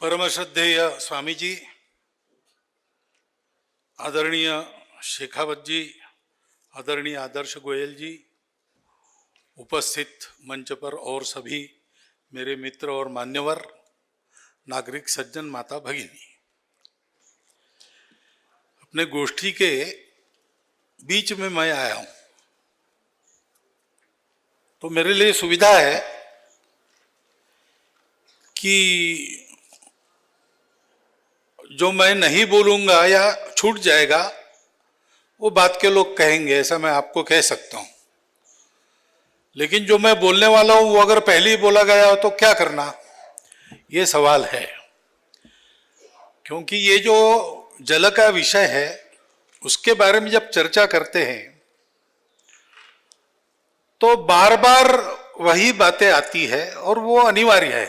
परम श्रद्धेय स्वामी जी, आदरणीय शेखावत जी, आदरणीय आदर्श गोयल जी, उपस्थित मंच पर और सभी मेरे मित्र और मान्यवर, नागरिक सज्जन, माता भगिनी, अपने गोष्ठी के बीच में मैं आया हूं तो मेरे लिए सुविधा है कि जो मैं नहीं बोलूंगा या छूट जाएगा वो बात के लोग कहेंगे, ऐसा मैं आपको कह सकता हूं। लेकिन जो मैं बोलने वाला हूं वो अगर पहले ही बोला गया हो तो क्या करना, ये सवाल है। क्योंकि ये जो जल का विषय है उसके बारे में जब चर्चा करते हैं तो बार बार वही बातें आती है और वो अनिवार्य है,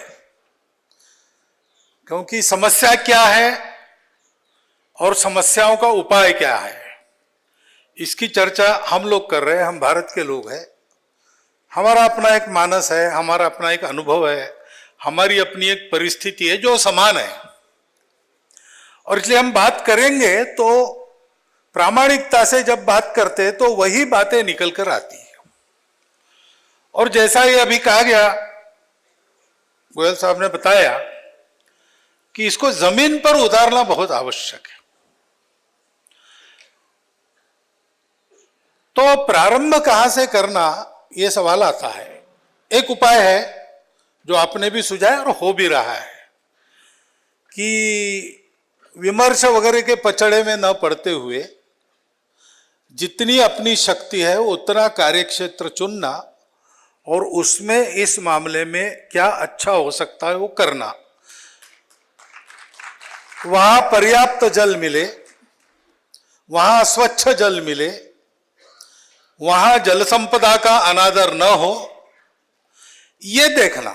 क्योंकि समस्या क्या है और समस्याओं का उपाय क्या है, इसकी चर्चा हम लोग कर रहे हैं। हम भारत के लोग हैं, हमारा अपना एक मानस है, हमारा अपना एक अनुभव है, हमारी अपनी एक परिस्थिति है जो समान है, और इसलिए हम बात करेंगे तो प्रामाणिकता से जब बात करते हैं तो वही बातें निकल कर आती है। और जैसा ये अभी कहा गया, गोयल साहब ने बताया कि इसको जमीन पर उतारना बहुत आवश्यक है। तो प्रारंभ कहां से करना, यह सवाल आता है। एक उपाय है जो आपने भी सुझाया और हो भी रहा है कि विमर्श वगैरह के पचड़े में न पड़ते हुए जितनी अपनी शक्ति है उतना कार्यक्षेत्र चुनना और उसमें इस मामले में क्या अच्छा हो सकता है वो करना। वहां पर्याप्त जल मिले, वहां स्वच्छ जल मिले, वहां जल संपदा का अनादर न हो, ये देखना,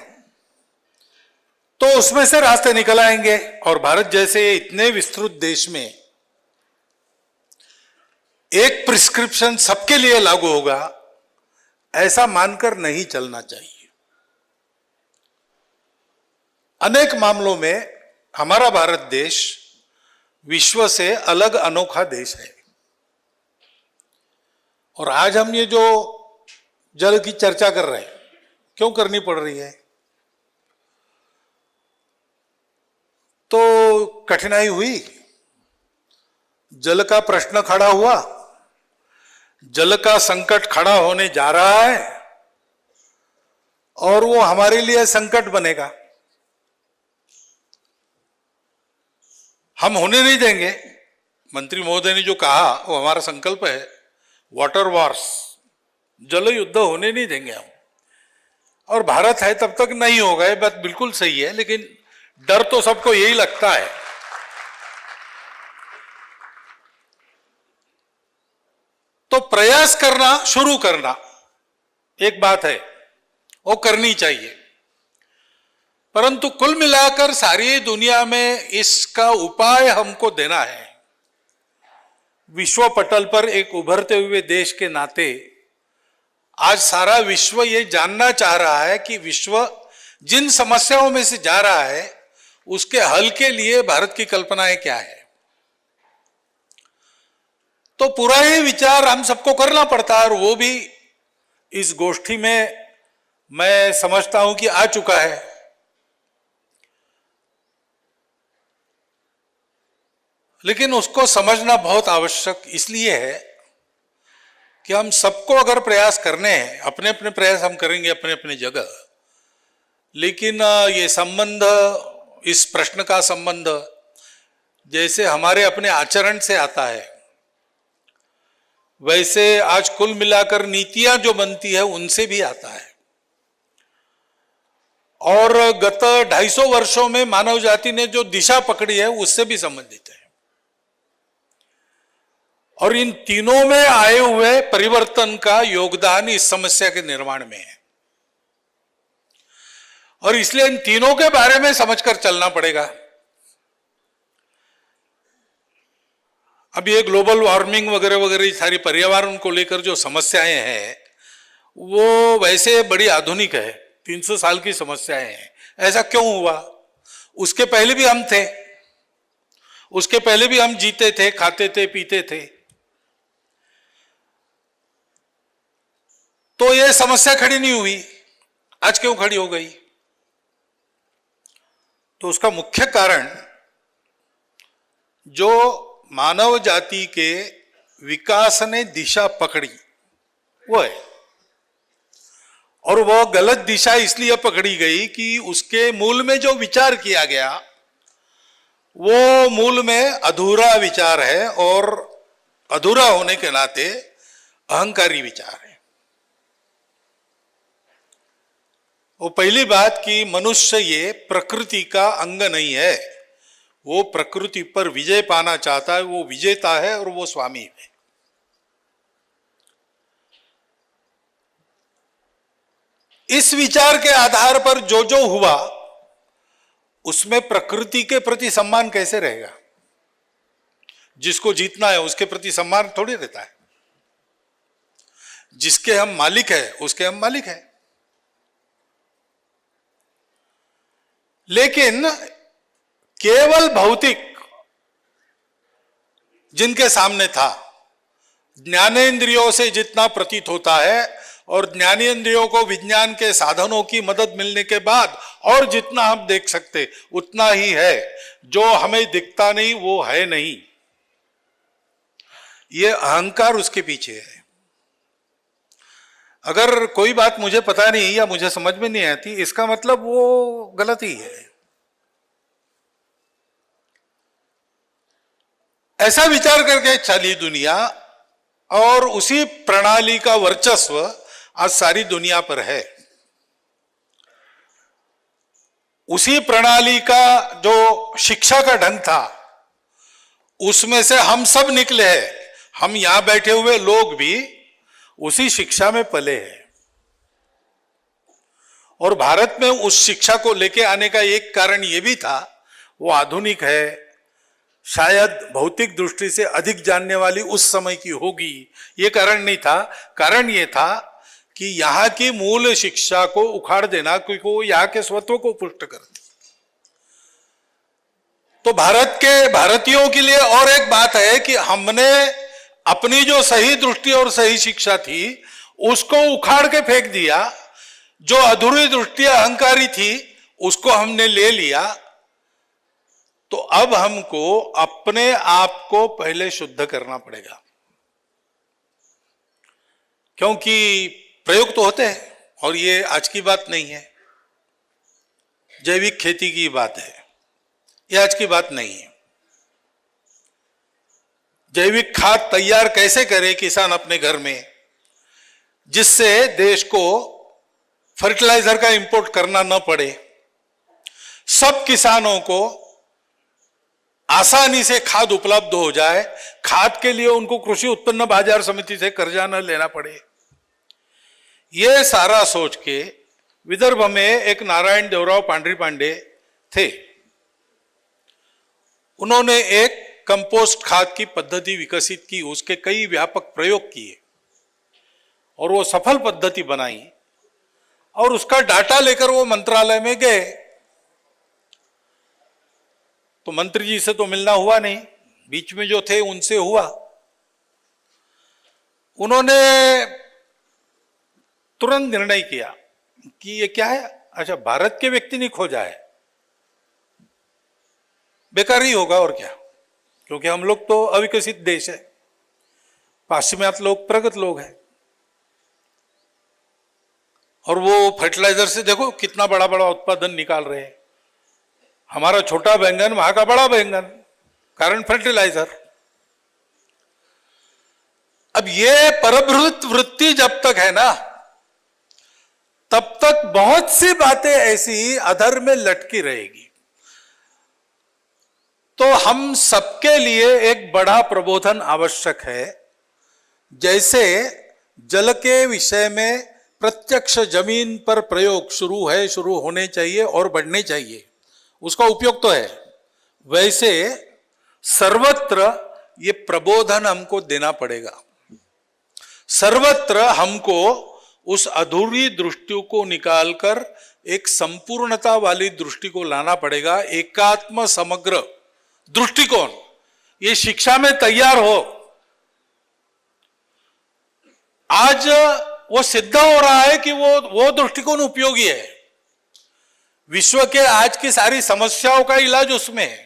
तो उसमें से रास्ते निकल आएंगे। और भारत जैसे इतने विस्तृत देश में एक प्रिस्क्रिप्शन सबके लिए लागू होगा, ऐसा मानकर नहीं चलना चाहिए। अनेक मामलों में हमारा भारत देश विश्व से अलग अनोखा देश है। और आज हम ये जो जल की चर्चा कर रहे हैं, क्यों करनी पड़ रही है? तो कठिनाई हुई, जल का प्रश्न खड़ा हुआ, जल का संकट खड़ा होने जा रहा है और वो हमारे लिए संकट बनेगा, हम होने नहीं देंगे। मंत्री महोदय ने जो कहा वो हमारा संकल्प है, वाटर वॉर्स, जल युद्ध होने नहीं देंगे हम। और भारत है तब तक नहीं होगा, ये बात बिल्कुल सही है, लेकिन डर तो सबको यही लगता है। तो प्रयास करना, शुरू करना एक बात है, वो करनी चाहिए। परंतु कुल मिलाकर सारी दुनिया में इसका उपाय हमको देना है। विश्व पटल पर एक उभरते हुए देश के नाते आज सारा विश्व ये जानना चाह रहा है कि विश्व जिन समस्याओं में से जा रहा है उसके हल के लिए भारत की कल्पनाएं क्या है। तो पूरा ही विचार हम सबको करना पड़ता है, और वो भी इस गोष्ठी में मैं समझता हूं कि आ चुका है। लेकिन उसको समझना बहुत आवश्यक इसलिए है कि हम सबको अगर प्रयास करने हैं, अपने अपने प्रयास हम करेंगे अपने अपने जगह, लेकिन ये संबंध, इस प्रश्न का संबंध जैसे हमारे अपने आचरण से आता है, वैसे आज कुल मिलाकर नीतियां जो बनती है उनसे भी आता है। और गत 250 वर्षों में मानव जाति ने जो दिशा पकड़ी है उससे भी संबंधित है। और इन तीनों में आए हुए परिवर्तन का योगदान इस समस्या के निर्माण में है, और इसलिए इन तीनों के बारे में समझकर चलना पड़ेगा। अब ये ग्लोबल वार्मिंग वगैरह वगैरह सारी पर्यावरण को लेकर जो समस्याएं हैं वो वैसे बड़ी आधुनिक है, 300 साल की समस्याएं हैं। ऐसा क्यों हुआ? उसके पहले भी हम थे, उसके पहले भी हम जीते थे, खाते थे, पीते थे। तो ये समस्या खड़ी नहीं हुई, आज क्यों खड़ी हो गई? तो उसका मुख्य कारण जो मानव जाति के विकास ने दिशा पकड़ी वो है। और वह गलत दिशा इसलिए पकड़ी गई कि उसके मूल में जो विचार किया गया वो मूल में अधूरा विचार है, और अधूरा होने के नाते अहंकारी विचार है। वो पहली बात कि मनुष्य ये प्रकृति का अंग नहीं है, वो प्रकृति पर विजय पाना चाहता है, वो विजेता है और वो स्वामी है। इस विचार के आधार पर जो जो हुआ उसमें प्रकृति के प्रति सम्मान कैसे रहेगा? जिसको जीतना है उसके प्रति सम्मान थोड़ी रहता है। जिसके हम मालिक है उसके हम मालिक है। लेकिन केवल भौतिक जिनके सामने था, ज्ञानेंद्रियों से जितना प्रतीत होता है और ज्ञानेंद्रियों को विज्ञान के साधनों की मदद मिलने के बाद और जितना हम देख सकते उतना ही है। जो हमें दिखता नहीं वो है नहीं, ये अहंकार उसके पीछे है। अगर कोई बात मुझे पता नहीं या मुझे समझ में नहीं आती, इसका मतलब वो गलत ही है। ऐसा विचार करके चली दुनिया, और उसी प्रणाली का वर्चस्व आज सारी दुनिया पर है। उसी प्रणाली का जो शिक्षा का ढंग था उसमें से हम सब निकले हैं। हम यहां बैठे हुए लोग भी उसी शिक्षा में पले हैं। और भारत में उस शिक्षा को लेके आने का एक कारण यह भी था, वो आधुनिक है, शायद भौतिक दृष्टि से अधिक जानने वाली उस समय की होगी, ये कारण नहीं था। कारण ये था कि यहां की मूल शिक्षा को उखाड़ देना, क्योंकि वो यहां के स्वत्व को पुष्ट करती। तो भारत के भारतीयों के लिए और एक बात है कि हमने अपनी जो सही दृष्टि और सही शिक्षा थी उसको उखाड़ के फेंक दिया। जो अधूरी दृष्टि अहंकारी थी उसको हमने ले लिया। तो अब हमको अपने आप को पहले शुद्ध करना पड़ेगा, क्योंकि प्रयोग तो होते हैं, और ये आज की बात नहीं है। जैविक खेती की बात है, ये आज की बात नहीं है। जैविक खाद तैयार कैसे करे किसान अपने घर में, जिससे देश को फर्टिलाइजर का इंपोर्ट करना न पड़े, सब किसानों को आसानी से खाद उपलब्ध हो जाए, खाद के लिए उनको कृषि उत्पन्न बाजार समिति से कर्जा न लेना पड़े। यह सारा सोच के विदर्भ में एक नारायण देवराव पांडरी पांडे थे। उन्होंने एक कंपोस्ट खाद की पद्धति विकसित की, उसके कई व्यापक प्रयोग किए और वो सफल पद्धति बनाई। और उसका डाटा लेकर वो मंत्रालय में गए, तो मंत्री जी से तो मिलना हुआ नहीं, बीच में जो थे उनसे हुआ। उन्होंने तुरंत निर्णय किया कि ये क्या है, अच्छा भारत के व्यक्ति ने खोजा है, बेकार ही होगा और क्या, क्योंकि हम लोग तो अविकसित देश है, पाश्चिमात्य लोग प्रगत लोग हैं। और वो फर्टिलाइजर से देखो कितना बड़ा बड़ा उत्पादन निकाल रहे हैं। हमारा छोटा बैंगन वहां का बड़ा बैंगन, कारण फर्टिलाइजर। अब ये परभृत वृत्ति जब तक है ना, तब तक बहुत सी बातें ऐसी अधर में लटकी रहेगी। तो हम सबके लिए एक बड़ा प्रबोधन आवश्यक है। जैसे जल के विषय में प्रत्यक्ष जमीन पर प्रयोग शुरू होने चाहिए और बढ़ने चाहिए, उसका उपयोग तो है, वैसे सर्वत्र ये प्रबोधन हमको देना पड़ेगा। सर्वत्र हमको उस अधूरी दृष्टि को निकालकर एक संपूर्णता वाली दृष्टि को लाना पड़ेगा। एकात्म समग्र दृष्टिकोण ये शिक्षा में तैयार हो। आज वो सिद्ध हो रहा है कि वो दृष्टिकोण उपयोगी है। विश्व के आज की सारी समस्याओं का इलाज उसमें है।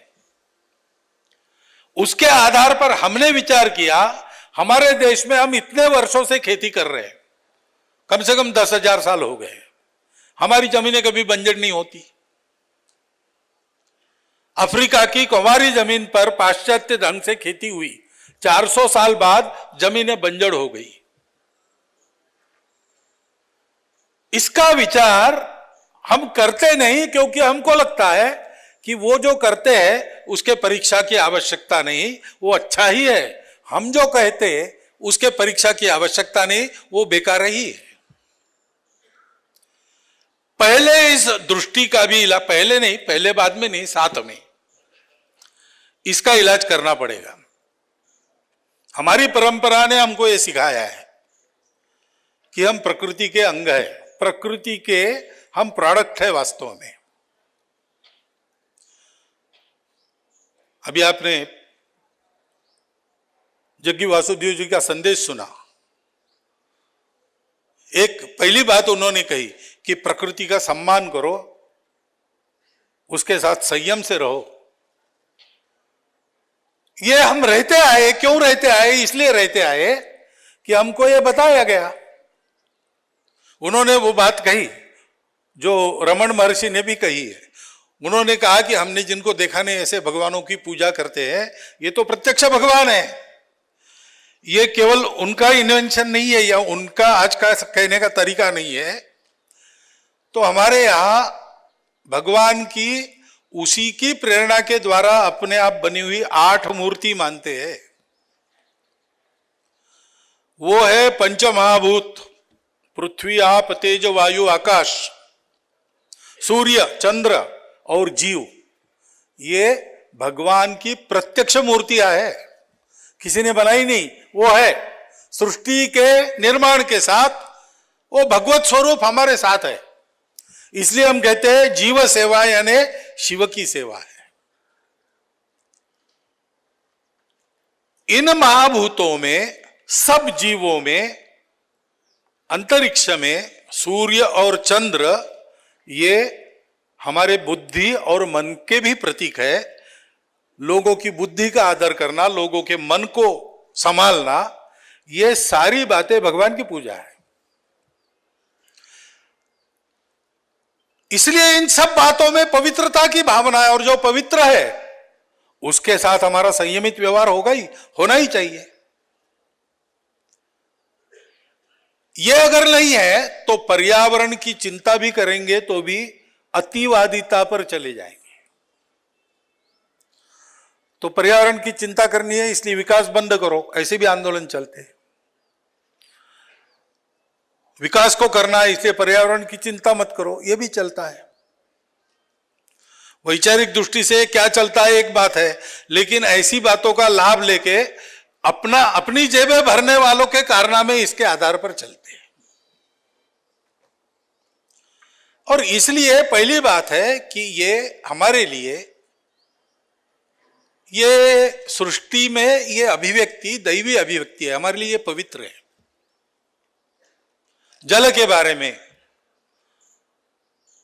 उसके आधार पर हमने विचार किया, हमारे देश में हम इतने वर्षों से खेती कर रहे हैं, कम से कम 10,000 साल हो गए, हमारी जमीनें कभी बंजर नहीं होती। अफ्रीका की कुंवारी जमीन पर पाश्चात्य ढंग से खेती हुई, 400 साल बाद जमीनें बंजर हो गई। इसका विचार हम करते नहीं, क्योंकि हमको लगता है कि वो जो करते हैं उसके परीक्षा की आवश्यकता नहीं, वो अच्छा ही है। हम जो कहते हैं उसके परीक्षा की आवश्यकता नहीं, वो बेकार ही है। पहले इस दृष्टि का भी इलाज, पहले नहीं, पहले बाद में नहीं, साथ में इसका इलाज करना पड़ेगा। हमारी परंपरा ने हमको ये सिखाया है कि हम प्रकृति के अंग है, प्रकृति के हम प्रोडक्ट है वास्तव में। अभी आपने जग्गी वासुदेव जी का संदेश सुना। एक पहली बात उन्होंने कही कि प्रकृति का सम्मान करो, उसके साथ संयम से रहो। ये हम रहते आए, क्यों रहते आए? इसलिए रहते आए कि हमको ये बताया गया। उन्होंने वो बात कही जो रमन महर्षि ने भी कही है। उन्होंने कहा कि हमने जिनको देखा नहीं ऐसे भगवानों की पूजा करते हैं, ये तो प्रत्यक्ष भगवान है। ये केवल उनका इन्वेंशन नहीं है या उनका आज का कहने का तरीका नहीं है। तो हमारे यहां भगवान की उसी की प्रेरणा के द्वारा अपने आप बनी हुई 8 मूर्ति मानते हैं। वो है पंचमहाभूत, पृथ्वी आप तेज वायु आकाश, सूर्य चंद्र और जीव। ये भगवान की प्रत्यक्ष मूर्तियां है, किसी ने बनाई नहीं। वो है सृष्टि के निर्माण के साथ, वो भगवत स्वरूप हमारे साथ है। इसलिए हम कहते हैं जीव सेवा यानी शिव की सेवा है। इन महाभूतों में, सब जीवों में, अंतरिक्ष में सूर्य और चंद्र ये हमारे बुद्धि और मन के भी प्रतीक है। लोगों की बुद्धि का आदर करना, लोगों के मन को संभालना, ये सारी बातें भगवान की पूजा है। इसलिए इन सब बातों में पवित्रता की भावना है, और जो पवित्र है उसके साथ हमारा संयमित व्यवहार होना ही चाहिए। यह अगर नहीं है तो पर्यावरण की चिंता भी करेंगे तो भी अतिवादिता पर चले जाएंगे। तो पर्यावरण की चिंता करनी है इसलिए विकास बंद करो, ऐसे भी आंदोलन चलते हैं। विकास को करना है इसलिए पर्यावरण की चिंता मत करो, यह भी चलता है। वैचारिक दृष्टि से क्या चलता है एक बात है, लेकिन ऐसी बातों का लाभ लेके अपनी जेबें भरने वालों के कारनामे इसके आधार पर चलते हैं। और इसलिए पहली बात है कि ये हमारे लिए, ये सृष्टि में ये अभिव्यक्ति दैवी अभिव्यक्ति है, हमारे लिए पवित्र है। जल के बारे में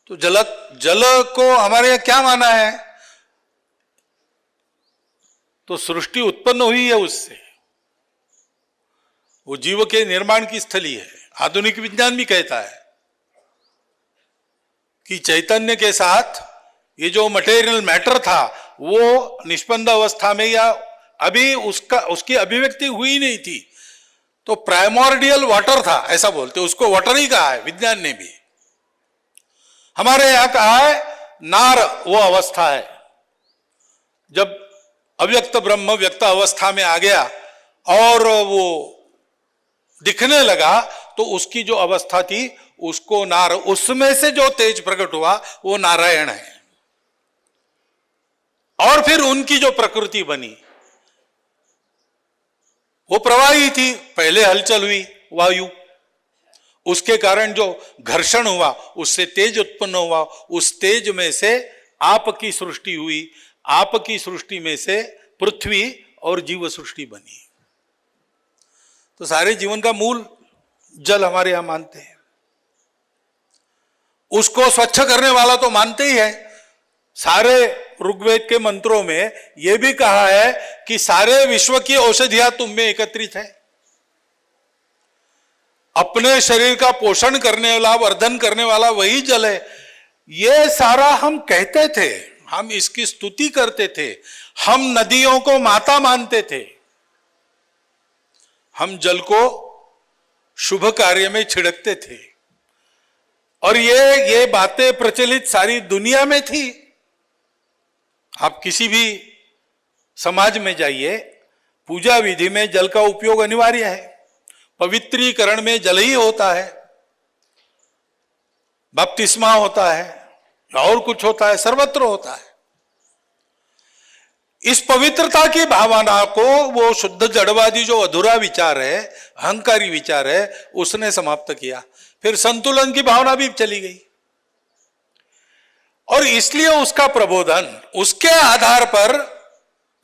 तो जल को हमारे यहां क्या माना है? तो सृष्टि उत्पन्न हुई है उससे, वो जीव के निर्माण की स्थली है। आधुनिक विज्ञान भी कहता है कि चैतन्य के साथ ये जो मटेरियल मैटर था वो निष्पन्द अवस्था में या अभी उसकी अभिव्यक्ति हुई नहीं थी, तो प्राइमोर्डियल वाटर था, ऐसा बोलते, उसको वाटर ही कहा है विज्ञान ने भी। हमारे यहां कहा है नार वो अवस्था है जब अव्यक्त ब्रह्म व्यक्त अवस्था में आ गया और वो दिखने लगा, तो उसकी जो अवस्था थी उसको नार, उसमें से जो तेज प्रकट हुआ वो नारायण है। और फिर उनकी जो प्रकृति बनी वो प्रवाही थी, पहले हलचल हुई वायु, उसके कारण जो घर्षण हुआ, उससे तेज उत्पन्न हुआ, उस तेज में से आपकी सृष्टि हुई, आपकी सृष्टि में से पृथ्वी और जीव सृष्टि बनी। तो सारे जीवन का मूल जल हमारे यहां मानते हैं। उसको स्वच्छ करने वाला तो मानते ही है। सारे ऋग्वेद के मंत्रों में यह भी कहा है कि सारे विश्व की औषधियां तुम में एकत्रित है। अपने शरीर का पोषण करने वाला, वर्धन करने वाला वही जल है। ये सारा हम कहते थे, हम इसकी स्तुति करते थे, हम नदियों को माता मानते थे, हम जल को शुभ कार्य में छिड़कते थे, और ये बातें प्रचलित सारी दुनिया में थी। आप किसी भी समाज में जाइए, पूजा विधि में जल का उपयोग अनिवार्य है, पवित्रीकरण में जल ही होता है, बपतिस्मा होता है, और कुछ होता है, सर्वत्र होता है। इस पवित्रता की भावना को वो शुद्ध जड़वादी जो अधूरा विचार है, अहंकारी विचार है, उसने समाप्त किया। फिर संतुलन की भावना भी चली गई, और इसलिए उसका प्रबोधन, उसके आधार पर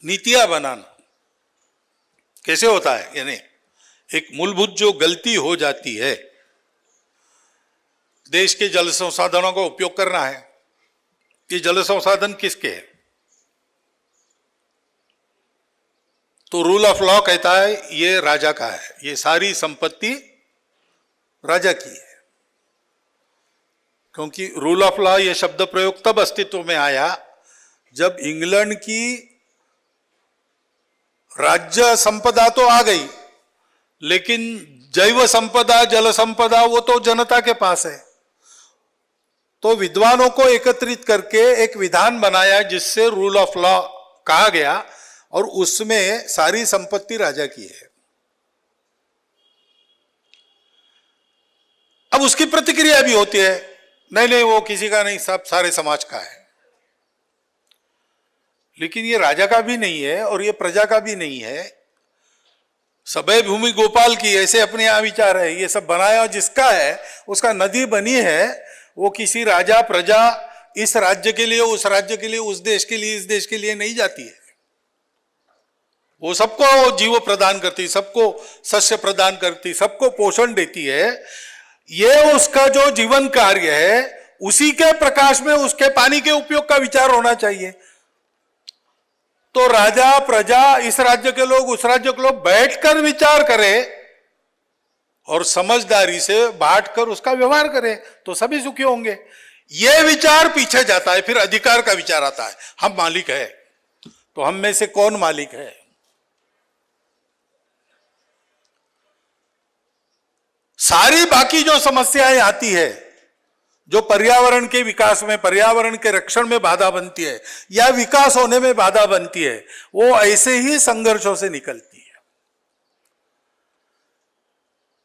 नीतियां बनाना कैसे होता है। यानी एक मूलभूत जो गलती हो जाती है, देश के जल संसाधनों का उपयोग करना है। ये जल संसाधन किसके है? तो रूल ऑफ लॉ कहता है ये राजा का है, ये सारी संपत्ति राजा की है। क्योंकि रूल ऑफ लॉ ये शब्द प्रयोग तब अस्तित्व में आया जब इंग्लैंड की राज्य संपदा तो आ गई, लेकिन जैव संपदा, जल संपदा वो तो जनता के पास है। तो विद्वानों को एकत्रित करके एक विधान बनाया जिससे रूल ऑफ लॉ कहा गया, और उसमें सारी संपत्ति राजा की है। अब उसकी प्रतिक्रिया भी होती है, नहीं नहीं वो किसी का नहीं, सब सारे समाज का है। लेकिन ये राजा का भी नहीं है और ये प्रजा का भी नहीं है। सबे भूमि गोपाल की, ऐसे अपने यहां विचार है। ये सब बनाया जिसका है, उसका नदी बनी है, वो किसी राजा प्रजा इस राज्य के लिए, उस राज्य के लिए, उस देश के लिए, इस देश के लिए नहीं जाती है। वो सबको जीव प्रदान करती, सबको सस्य प्रदान करती, सबको पोषण देती है। ये उसका जो जीवन कार्य है, उसी के प्रकाश में उसके पानी के उपयोग का विचार होना चाहिए। तो राजा प्रजा, इस राज्य के लोग, उस राज्य के लोग बैठकर विचार करें और समझदारी से बांटकर उसका व्यवहार करें, तो सभी सुखी होंगे। यह विचार पीछे जाता है, फिर अधिकार का विचार आता है। हम मालिक है, तो हम में से कौन मालिक है? सारी बाकी जो समस्याएं आती है, जो पर्यावरण के विकास में, पर्यावरण के रक्षण में बाधा बनती है या विकास होने में बाधा बनती है, वो ऐसे ही संघर्षों से निकलती है।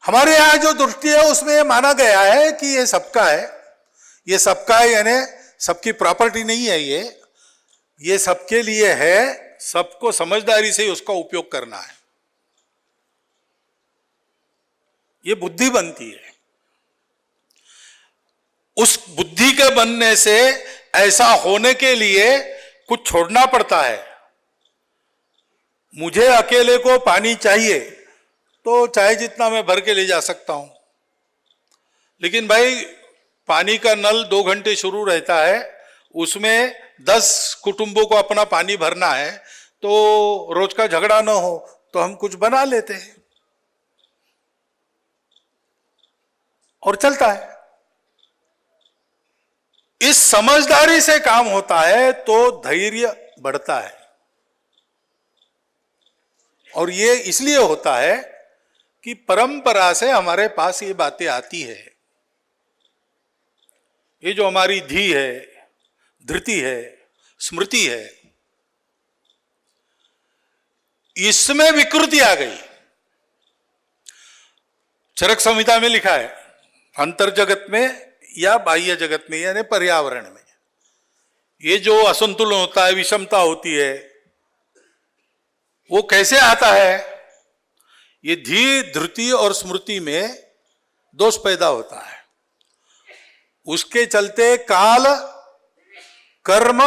हमारे यहां जो दृष्टि है उसमें माना गया है कि ये सबका है, ये सबका है, यानी सबकी प्रॉपर्टी नहीं है, ये सबके लिए है, सबको समझदारी से उसका उपयोग करना है। ये बुद्धि बनती है। उस बुद्धि के बनने से ऐसा होने के लिए कुछ छोड़ना पड़ता है। मुझे अकेले को पानी चाहिए तो चाहे जितना मैं भर के ले जा सकता हूं, लेकिन भाई पानी का नल 2 घंटे शुरू रहता है, उसमें 10 कुटुंबों को अपना पानी भरना है, तो रोज का झगड़ा ना हो तो हम कुछ बना लेते हैं और चलता है। इस समझदारी से काम होता है तो धैर्य बढ़ता है, और ये इसलिए होता है कि परंपरा से हमारे पास ये बातें आती है। ये जो हमारी धी है, धृति है, स्मृति है, इसमें विकृति आ गई। चरक संहिता में लिखा है, अंतर जगत में या बाह्य जगत में, यानी पर्यावरण में, ये जो असंतुलन होता है, विषमता होती है, वो कैसे आता है? ये धी, धृति और स्मृति में दोष पैदा होता है। उसके चलते काल, कर्म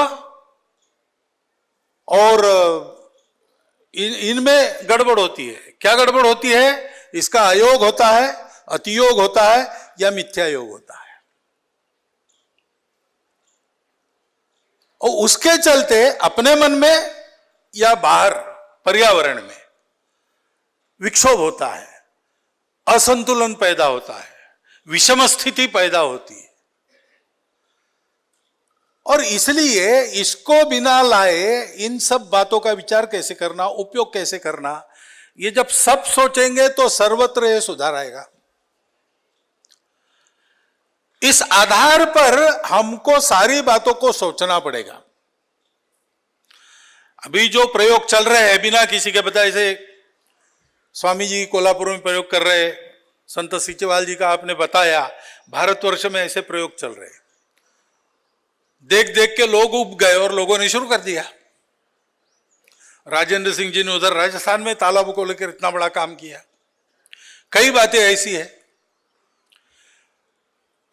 और इनमें गड़बड़ होती है। क्या गड़बड़ होती है? इसका अयोग होता है, अतियोग होता है या मिथ्या योग होता है। और उसके चलते अपने मन में या बाहर पर्यावरण में विक्षोभ होता है, असंतुलन पैदा होता है, विषम स्थिति पैदा होती है। और इसलिए इसको बिना लाए इन सब बातों का विचार कैसे करना, उपयोग कैसे करना, ये जब सब सोचेंगे तो सर्वत्र ये सुधार आएगा। इस आधार पर हमको सारी बातों को सोचना पड़ेगा। अभी जो प्रयोग चल रहे हैं बिना किसी के बताए, से स्वामी जी कोल्हापुर में प्रयोग कर रहे, संत सीचेवाल जी का आपने बताया, भारतवर्ष में ऐसे प्रयोग चल रहे। देख देख के लोग उब गए और लोगों ने शुरू कर दिया। राजेंद्र सिंह जी ने उधर राजस्थान में तालाबों को लेकर इतना बड़ा काम किया। कई बातें ऐसी है।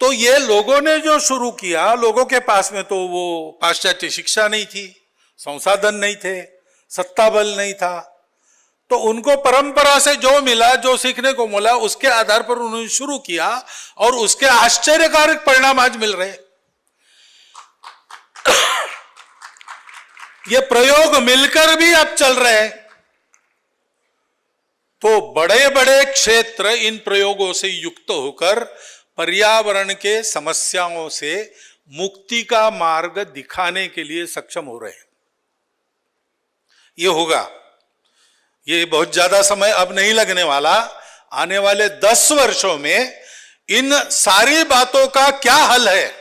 तो ये लोगों ने जो शुरू किया, लोगों के पास में तो वो पाश्चात्य शिक्षा नहीं थी, संसाधन नहीं थे, सत्ता बल नहीं था, तो उनको परंपरा से जो मिला, जो सीखने को मिला, उसके आधार पर उन्होंने शुरू किया और उसके आश्चर्यकारक परिणाम आज मिल रहे। ये प्रयोग मिलकर भी अब चल रहे हैं। तो बड़े बड़े क्षेत्र इन प्रयोगों से युक्त होकर पर्यावरण के समस्याओं से मुक्ति का मार्ग दिखाने के लिए सक्षम हो रहे हैं। ये होगा, ये बहुत ज्यादा समय अब नहीं लगने वाला। आने वाले 10 वर्षों में इन सारी बातों का क्या हल है,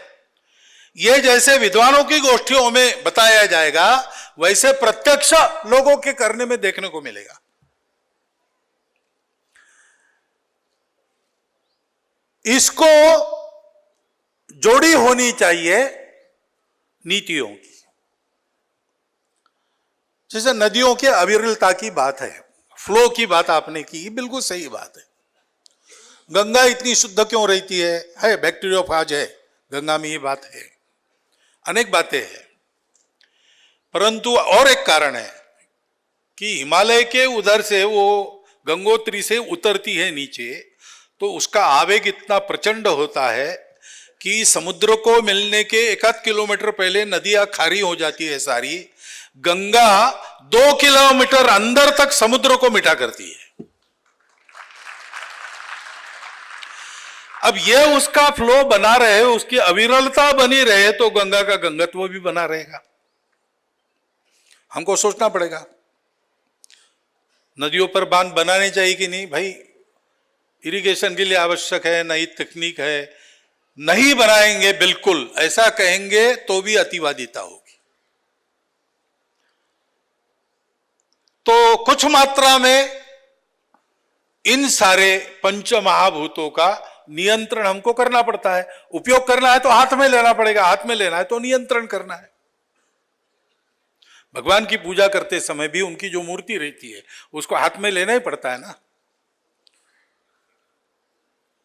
ये जैसे विद्वानों की गोष्ठियों में बताया जाएगा, वैसे प्रत्यक्ष लोगों के करने में देखने को मिलेगा। इसको जोड़ी होनी चाहिए नीतियों की। जैसे नदियों के अविरलता की बात है, फ्लो की बात आपने की, बिल्कुल सही बात है। गंगा इतनी शुद्ध क्यों रहती है बैक्टीरियोफाज है, गंगा में ये बात है, अनेक बातें हैं। परंतु और एक कारण है कि हिमालय के उधर से वो गंगोत्री से उतरती है नीचे, तो उसका आवेग इतना प्रचंड होता है कि समुद्र को मिलने के 1-8 किलोमीटर पहले नदियां खारी हो जाती है सारी। गंगा 2 किलोमीटर अंदर तक समुद्र को मिटा करती है। अब ये उसका फ्लो बना रहे, उसकी अविरलता बनी रहे, तो गंगा का गंगत्व भी बना रहेगा। हमको सोचना पड़ेगा नदियों पर बांध बनाने चाहिए कि नहीं। भाई इरिगेशन के लिए आवश्यक है, नई तकनीक है, नहीं बनाएंगे बिल्कुल ऐसा कहेंगे तो भी अतिवादिता होगी। तो कुछ मात्रा में इन सारे पंच महाभूतों का नियंत्रण हमको करना पड़ता है। उपयोग करना है तो हाथ में लेना पड़ेगा, हाथ में लेना है तो नियंत्रण करना है। भगवान की पूजा करते समय भी उनकी जो मूर्ति रहती है उसको हाथ में लेना ही पड़ता है ना,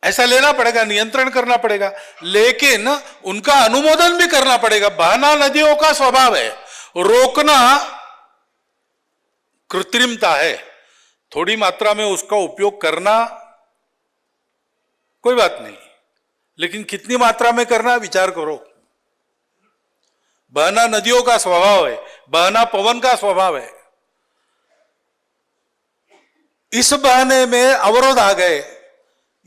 ऐसा लेना पड़ेगा, नियंत्रण करना पड़ेगा, लेकिन उनका अनुमोदन भी करना पड़ेगा। बहना नदियों का स्वभाव है, रोकना कृत्रिमता है। थोड़ी मात्रा में उसका उपयोग करना कोई बात नहीं, लेकिन कितनी मात्रा में करना विचार करो। बहना नदियों का स्वभाव है, बहना पवन का स्वभाव है। इस बहने में अवरोध आ गए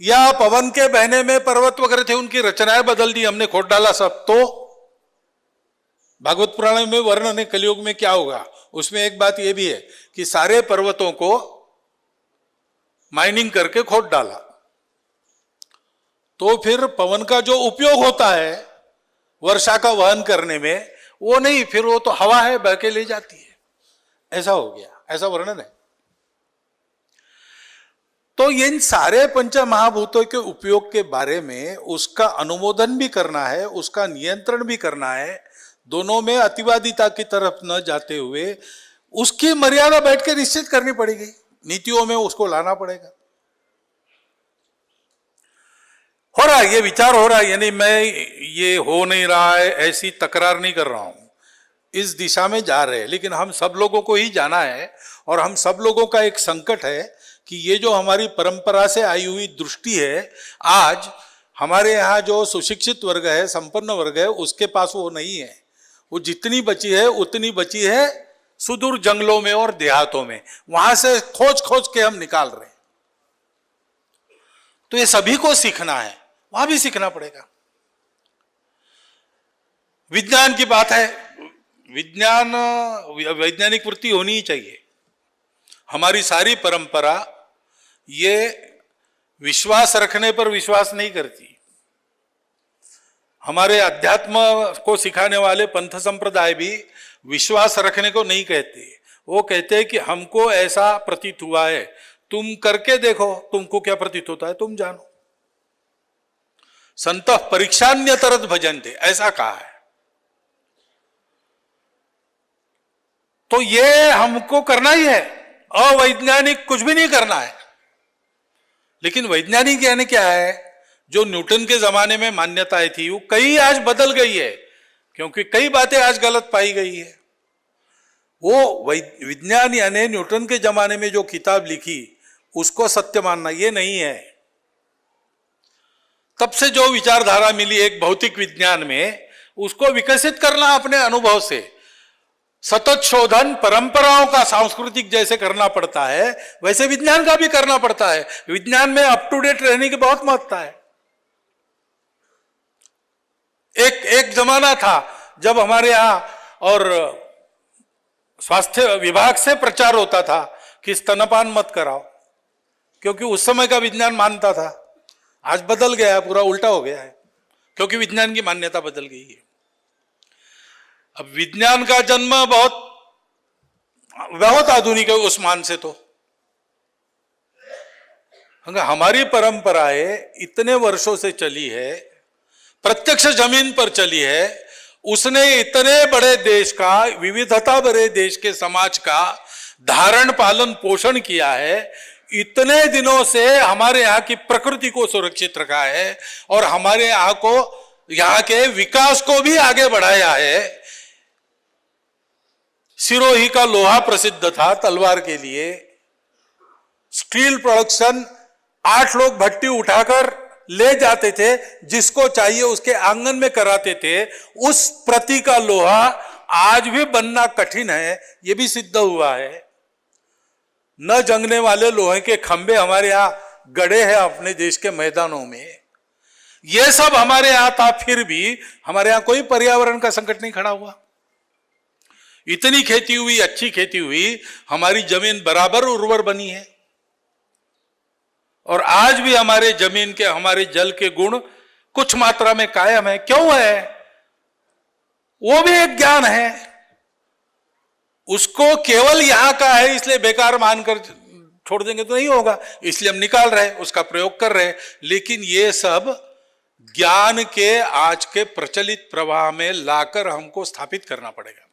या पवन के बहने में पर्वत वगैरह थे, उनकी रचनाएं बदल दी, हमने खोद डाला सब, तो भागवत पुराण में वर्णन है कलयुग में क्या होगा। उसमें एक बात यह भी है कि सारे पर्वतों को माइनिंग करके खोद डाला, तो फिर पवन का जो उपयोग होता है वर्षा का वहन करने में, वो नहीं, फिर वो तो हवा है, बह के ले जाती है। ऐसा हो गया, ऐसा वर्णन है। तो इन सारे पंच महाभूतों के उपयोग के बारे में उसका अनुमोदन भी करना है, उसका नियंत्रण भी करना है। दोनों में अतिवादिता की तरफ न जाते हुए उसकी मर्यादा बैठ के निश्चित करनी पड़ेगी, नीतियों में उसको लाना पड़ेगा। हो रहा है, ये विचार हो रहा है, यानी मैं ये हो नहीं रहा है ऐसी तकरार नहीं कर रहा हूं, इस दिशा में जा रहे हैं, लेकिन हम सब लोगों को ही जाना है। और हम सब लोगों का एक संकट है कि ये जो हमारी परंपरा से आई हुई दृष्टि है, आज हमारे यहाँ जो सुशिक्षित वर्ग है, संपन्न वर्ग है, उसके पास वो नहीं है। वो जितनी बची है उतनी बची है सुदूर जंगलों में और देहातों में, वहां से खोज खोज के हम निकाल रहे हैं। तो ये सभी को सीखना है, वहां भी सीखना पड़ेगा। विज्ञान की बात है, विज्ञान वैज्ञानिक वृत्ति होनी ही चाहिए। हमारी सारी परंपरा ये विश्वास रखने पर विश्वास नहीं करती। हमारे अध्यात्म को सिखाने वाले पंथ संप्रदाय भी विश्वास रखने को नहीं कहते, वो कहते हैं कि हमको ऐसा प्रतीत हुआ है, तुम करके देखो, तुमको क्या प्रतीत होता है तुम जानो। संतः परीक्षान्यतरत भजन्ते, ऐसा कहा है। तो ये हमको करना ही है, अवैज्ञानिक कुछ भी नहीं करना है। लेकिन वैज्ञानिक यानी क्या है, जो न्यूटन के जमाने में मान्यताएं थी वो कई आज बदल गई है, क्योंकि कई बातें आज गलत पाई गई है। वो विज्ञान यानी न्यूटन के जमाने में जो किताब लिखी उसको सत्य मानना, ये नहीं है। तब से जो विचारधारा मिली एक भौतिक विज्ञान में, उसको विकसित करना अपने अनुभव से। सतत शोधन परंपराओं का सांस्कृतिक जैसे करना पड़ता है, वैसे विज्ञान का भी करना पड़ता है। विज्ञान में अप टू डेट रहने की बहुत महत्ता है। एक जमाना था जब हमारे यहां और स्वास्थ्य विभाग से प्रचार होता था कि स्तनपान मत कराओ, क्योंकि उस समय का विज्ञान मानता था। आज बदल गया है, पूरा उल्टा हो गया है, क्योंकि विज्ञान की मान्यता बदल गई है। अब विज्ञान का जन्म बहुत आधुनिक है उस मान से। तो हमारी परंपराएं इतने वर्षों से चली है, प्रत्यक्ष जमीन पर चली है। उसने इतने बड़े देश का, विविधता भरे देश के समाज का धारण पालन पोषण किया है, इतने दिनों से हमारे यहाँ की प्रकृति को सुरक्षित रखा है और हमारे यहाँ के विकास को भी आगे बढ़ाया है। सिरोही का लोहा प्रसिद्ध था तलवार के लिए। स्टील प्रोडक्शन 8 लोग भट्टी उठाकर ले जाते थे, जिसको चाहिए उसके आंगन में कराते थे। उस प्रति का लोहा आज भी बनना कठिन है, यह भी सिद्ध हुआ है। न जंगने वाले लोहे के खंबे हमारे यहां गड़े हैं अपने देश के मैदानों में। यह सब हमारे यहां था, फिर भी हमारे यहां कोई पर्यावरण का संकट नहीं खड़ा हुआ। इतनी खेती हुई, अच्छी खेती हुई, हमारी जमीन बराबर उर्वर बनी है। और आज भी हमारे जमीन के, हमारे जल के गुण कुछ मात्रा में कायम है। क्यों है? वो भी एक ज्ञान है। उसको केवल यहां का है इसलिए बेकार मानकर छोड़ देंगे तो नहीं होगा, इसलिए हम निकाल रहे हैं, उसका प्रयोग कर रहे हैं। लेकिन ये सब ज्ञान के आज के प्रचलित प्रवाह में लाकर हमको स्थापित करना पड़ेगा।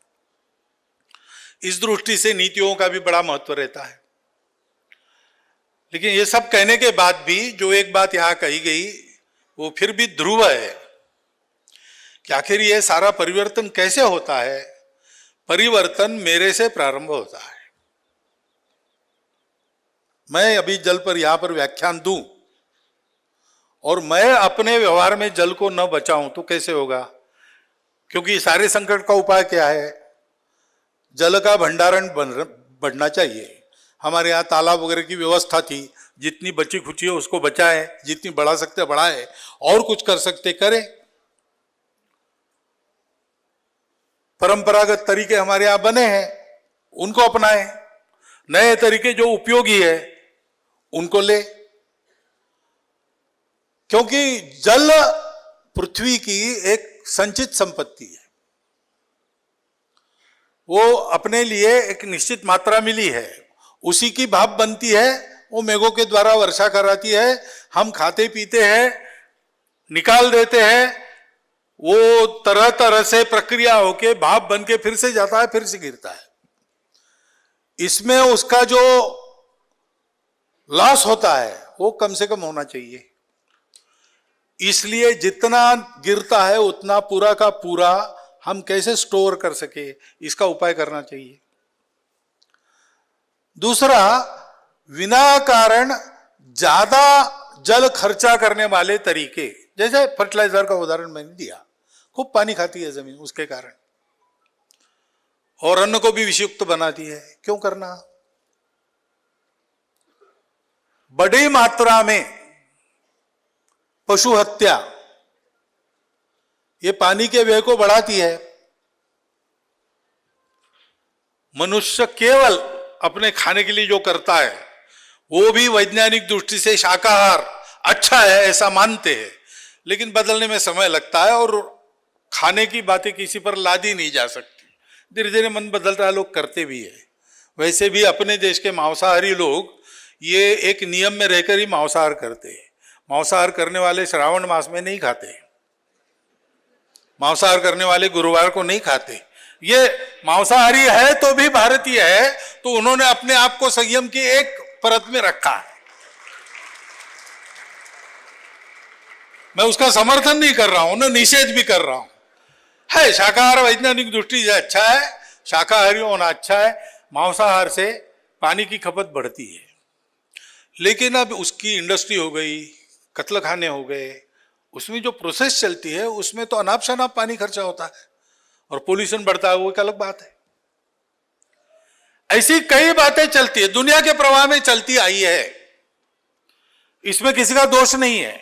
इस दृष्टि से नीतियों का भी बड़ा महत्व रहता है। लेकिन ये सब कहने के बाद भी जो एक बात यहां कही गई वो फिर भी ध्रुव है कि आखिर ये सारा परिवर्तन कैसे होता है। परिवर्तन मेरे से प्रारंभ होता है। मैं अभी जल पर यहां पर व्याख्यान दूं और मैं अपने व्यवहार में जल को न बचाऊं तो कैसे होगा? क्योंकि सारे संकट का उपाय क्या है? जल का भंडारण बढ़ना चाहिए। हमारे यहाँ तालाब वगैरह की व्यवस्था थी, जितनी बची खुची है उसको बचाएं, जितनी बढ़ा सकते बढ़ाएं, और कुछ कर सकते करें। परंपरागत तरीके हमारे यहाँ बने हैं, उनको अपनाएं। नए तरीके जो उपयोगी है उनको ले, क्योंकि जल पृथ्वी की एक संचित संपत्ति है। वो अपने लिए एक निश्चित मात्रा मिली है, उसी की भाप बनती है, वो मेघों के द्वारा वर्षा कराती है, हम खाते पीते हैं, निकाल देते हैं, वो तरह तरह से प्रक्रिया होके भाप बन के फिर से जाता है, फिर से गिरता है। इसमें उसका जो लॉस होता है वो कम से कम होना चाहिए। इसलिए जितना गिरता है उतना पूरा का पूरा हम कैसे स्टोर कर सके, इसका उपाय करना चाहिए। दूसरा, बिना कारण ज्यादा जल खर्चा करने वाले तरीके, जैसे फर्टिलाइजर का उदाहरण मैंने दिया, खूब पानी खाती है जमीन उसके कारण, और अन्न को भी विषयुक्त बनाती है, क्यों करना। बड़ी मात्रा में पशु हत्या ये पानी के व्यय को बढ़ाती है। मनुष्य केवल अपने खाने के लिए जो करता है वो भी वैज्ञानिक दृष्टि से शाकाहार अच्छा है ऐसा मानते हैं, लेकिन बदलने में समय लगता है और खाने की बातें किसी पर लादी नहीं जा सकती। धीरे धीरे मन बदलता है, लोग करते भी है। वैसे भी अपने देश के मांसाहारी लोग ये एक नियम में रहकर ही मांसाहार करते हैं। मांसाहार करने वाले श्रावण मास में नहीं खाते, मांसाहार करने वाले गुरुवार को नहीं खाते। ये मांसाहारी है तो भी भारतीय है, तो उन्होंने अपने आप को संयम की एक परत में रखा है। मैं उसका समर्थन नहीं कर रहा हूं, न निषेध भी कर रहा हूं। है शाकाहार वैज्ञानिक दृष्टि से अच्छा है, शाकाहारी होना अच्छा है। मांसाहार से पानी की खपत बढ़ती है, लेकिन अब उसकी इंडस्ट्री हो गई, कत्ल खाने हो गए, उसमें जो प्रोसेस चलती है उसमें तो अनाप शनाप पानी खर्चा होता है और पोल्यूशन बढ़ता है, वो एक अलग बात है। ऐसी कई बातें चलती है, दुनिया के प्रवाह में चलती आई है, इसमें किसी का दोष नहीं है।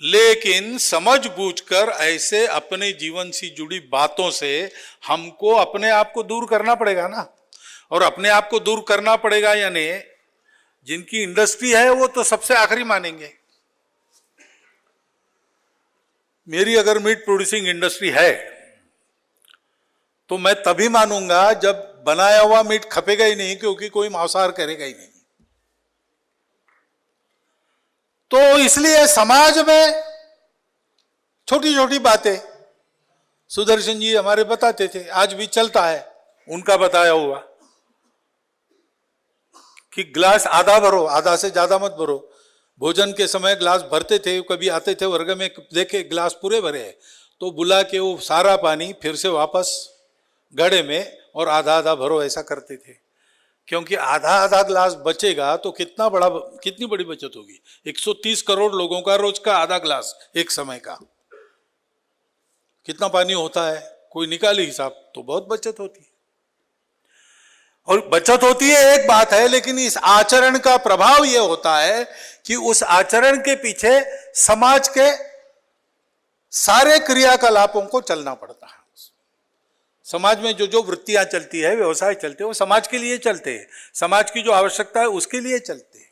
लेकिन समझ बूझकर ऐसे अपने जीवन से जुड़ी बातों से हमको अपने आप को दूर करना पड़ेगा ना। और अपने आप को दूर करना पड़ेगा यानी जिनकी इंडस्ट्री है वो तो सबसे आखिरी मानेंगे। मेरी अगर मीट प्रोड्यूसिंग इंडस्ट्री है तो मैं तभी मानूंगा जब बनाया हुआ मीट खपेगा ही नहीं, क्योंकि कोई मांसाहार करेगा ही नहीं। तो इसलिए समाज में छोटी छोटी बातें सुदर्शन जी हमारे बताते थे, आज भी चलता है उनका बताया हुआ कि ग्लास आधा भरो, आधा से ज्यादा मत भरो। भोजन के समय ग्लास भरते थे, कभी आते थे वर्ग में, देखे ग्लास पूरे भरे हैं तो बुला के वो सारा पानी फिर से वापस घड़े में और आधा आधा भरो, ऐसा करते थे। क्योंकि आधा आधा ग्लास बचेगा तो कितनी बड़ी बचत होगी। 130 करोड़ लोगों का रोज का आधा ग्लास एक समय का कितना पानी होता है, कोई निकाले हिसाब, तो बहुत बचत होती है। और बचत होती है एक बात है, लेकिन इस आचरण का प्रभाव यह होता है कि उस आचरण के पीछे समाज के सारे क्रियाकलापों को चलना पड़ता है। समाज में जो जो वृत्तियां चलती है, व्यवसाय चलते हैं, वो समाज के लिए चलते हैं, समाज की जो आवश्यकता है उसके लिए चलते हैं।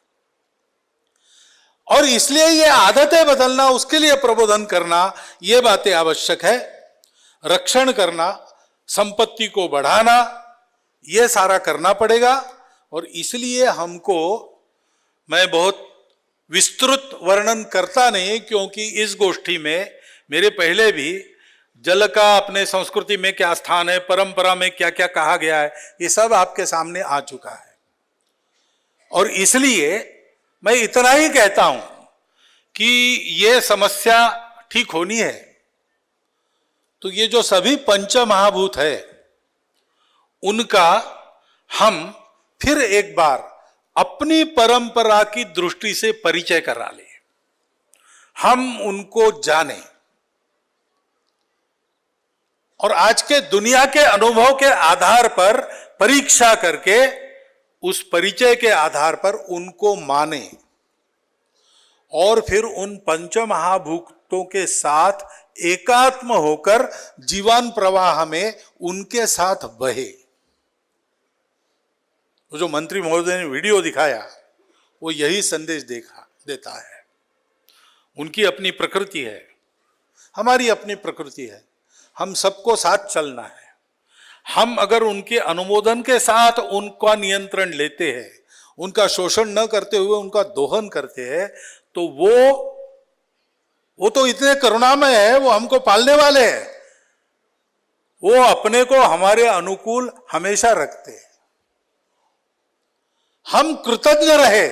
और इसलिए ये आदतें बदलना, उसके लिए प्रबोधन करना, ये बातें आवश्यक है। रक्षण करना, संपत्ति को बढ़ाना, ये सारा करना पड़ेगा। और इसलिए हमको, मैं बहुत विस्तृत वर्णन करता नहीं, क्योंकि इस गोष्ठी में मेरे पहले भी जल का अपने संस्कृति में क्या स्थान है, परंपरा में क्या क्या कहा गया है, ये सब आपके सामने आ चुका है। और इसलिए मैं इतना ही कहता हूं कि ये समस्या ठीक होनी है तो ये जो सभी पंच महाभूत है उनका हम फिर एक बार अपनी परंपरा की दृष्टि से परिचय करा लें, हम उनको जानें और आज के दुनिया के अनुभव के आधार पर परीक्षा करके उस परिचय के आधार पर उनको माने और फिर उन पंच महाभूतों के साथ एकात्म होकर जीवन प्रवाह में उनके साथ बहे। वो जो मंत्री महोदय ने वीडियो दिखाया वो यही संदेश देता है। उनकी अपनी प्रकृति है, हमारी अपनी प्रकृति है, हम सबको साथ चलना है। हम अगर उनके अनुमोदन के साथ उनका नियंत्रण लेते हैं, उनका शोषण न करते हुए उनका दोहन करते हैं, तो वो तो इतने करुणामय है, वो हमको पालने वाले हैं, वो अपने को हमारे अनुकूल हमेशा रखते हैं। हम कृतज्ञ रहे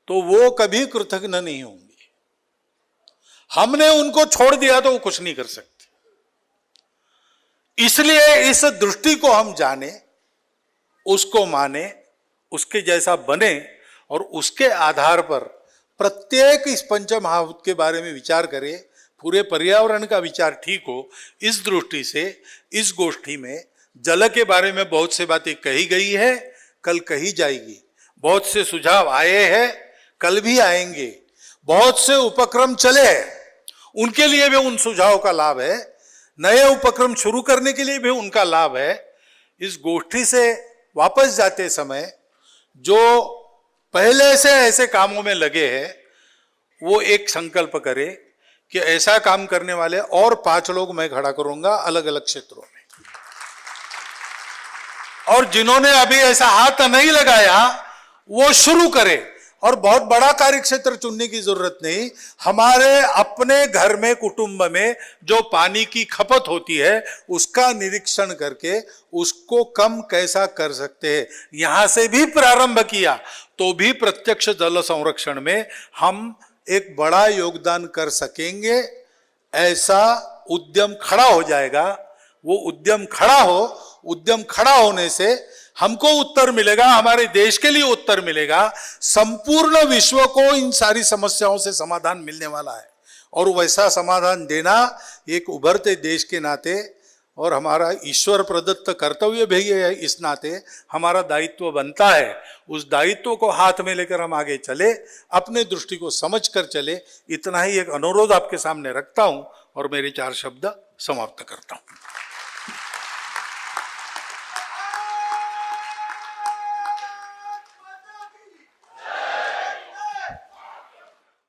तो वो कभी कृतज्ञ नहीं होंगे। हमने उनको छोड़ दिया तो वो कुछ नहीं कर सकते। इसलिए इस दृष्टि को हम जाने, उसको माने, उसके जैसा बने और उसके आधार पर प्रत्येक इस पंच महाभूत के बारे में विचार करें, पूरे पर्यावरण का विचार ठीक हो। इस दृष्टि से इस गोष्ठी में जल के बारे में बहुत से बातें कही गई है, कल कही जाएगी। बहुत से सुझाव आए हैं, कल भी आएंगे। बहुत से उपक्रम चले हैं, उनके लिए भी उन सुझावों का लाभ है। नए उपक्रम शुरू करने के लिए भी उनका लाभ है। इस गोष्ठी से वापस जाते समय जो पहले से ऐसे कामों में लगे हैं, वो एक संकल्प करे कि ऐसा काम करने वाले और 5 लोग मैं खड़ा करूंगा अलग अलग क्षेत्रों में। और जिन्होंने अभी ऐसा हाथ नहीं लगाया वो शुरू करे। और बहुत बड़ा कार्यक्षेत्र चुनने की जरूरत नहीं। हमारे अपने घर में, कुटुंब में जो पानी की खपत होती है उसका निरीक्षण करके उसको कम कैसा कर सकते हैं, यहां से भी प्रारंभ किया तो भी प्रत्यक्ष जल संरक्षण में हम एक बड़ा योगदान कर सकेंगे। ऐसा उद्यम खड़ा हो जाएगा। वो उद्यम खड़ा होने से हमको उत्तर मिलेगा, हमारे देश के लिए उत्तर मिलेगा, संपूर्ण विश्व को इन सारी समस्याओं से समाधान मिलने वाला है। और वैसा समाधान देना एक उभरते देश के नाते और हमारा ईश्वर प्रदत्त कर्तव्य भी है, इस नाते हमारा दायित्व बनता है। उस दायित्व को हाथ में लेकर हम आगे चले, अपने दृष्टि को समझ कर चले। इतना ही एक अनुरोध आपके सामने रखता हूं और मेरे 4 शब्द समाप्त करता हूं।